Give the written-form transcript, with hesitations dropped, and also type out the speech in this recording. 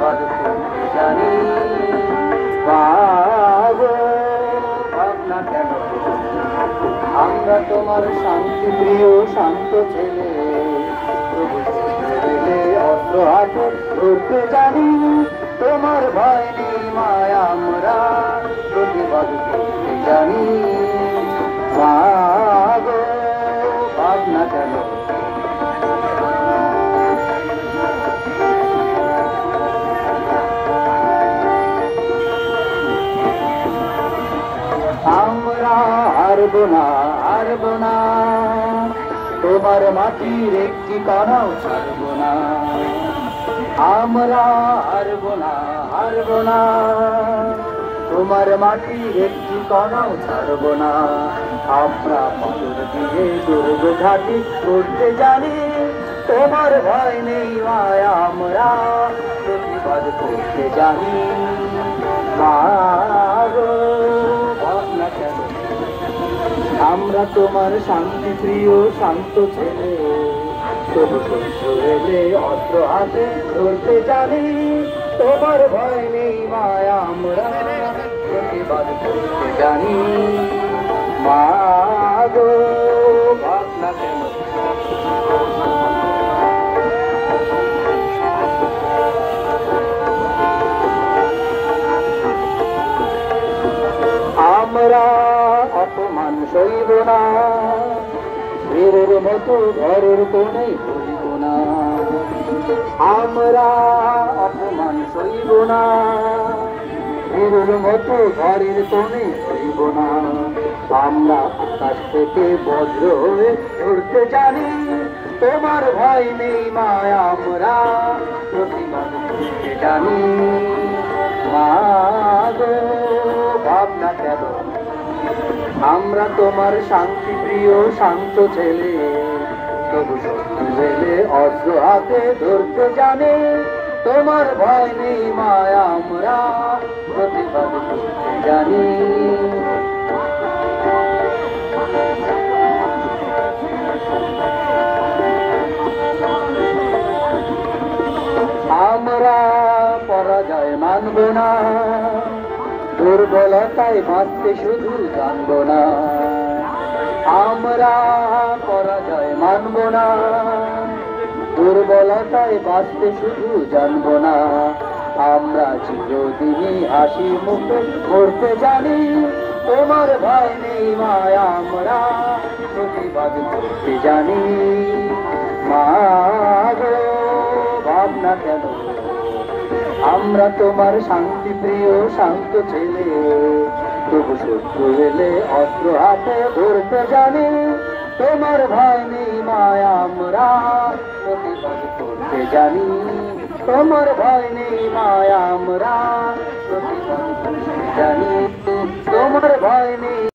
প্রতিবাদ করতে জানি। পাগো ভাবনা কেন, আমরা তোমার শান্তি প্রিয় শান্ত ছেলে, অস্ত্র হাতে ধরতে জানি। তোমার ভয় নেই মায়া, আমরা প্রতিবাদ করতে জানি। পাগো ভাবনা কেন, আমরা হারবো না, হারবো না, তোমার মাটির একটি কণাও ছাড়বো না। আমরা হারবো না, হারবো না, তোমার মাটির একটি কণাও ছাড়বো না। আমরা পাথর দিয়ে দুর্গ ঘাটি করতে জানি। তোমার ভয় নেই মায়া, আমরা প্রতিবাদ করতে জানি। মাগো ভাবনা কেন, আমরা তোমার শান্তি প্রিয় শান্ত ছেলে, তবু শত্রু এলে অস্ত্র হাতে ধরতে জানি। তোমার ভয় নেই মায়া, আমরা প্রতিবাদ করতে জানি। মাগো ভাবনা কেন, আমরা অপমান সইব না, বীরের মতো ঘরের কোণে বলিব না। আমরা অপমান সইব না, বীরের মতো ঘরের কোণে বলিব না। আমরা আকাশ থেকে বজ্র হয়ে ধরতে জানি। তোমার ভয় নেই মায়া, আমরা প্রতিবাদ করতে জানি। মাগো ভাবনা কেন, আমরা তোমার শান্তি প্রিয় শান্ত ছেলে, তবু শত্রু এলে অস্ত্র হাতে ধরতে জানে। তোমার ভয় নেই মায়া, আমরা প্রতিবাদ করতে জানি। আমরা পরাজয় মানব না, দুর্বলতায় বাঁচতে শুধু জানব না। আমরা পরাজয় মানব না, দুর্বলতায় বাঁচতে শুধু জানব না। আমরা চিরদিনই হাসি মুখে করতে জানি। তোমার ভয় নেই মায়া, আমরা প্রতিবাদ করতে জানি। মাগো ভাবনা কেন, আমরা তোমার শান্তি প্রিয় শান্ত ছেলে, তবু শত্রু এলে অস্ত্র হাতে ধরতে জানি। তোমার ভয় নেই মায়া, আমরা প্রতিবাদ করতে জানি। তোমার ভয় নেই মায়া, আমরা প্রতিবাদ করতে জানি।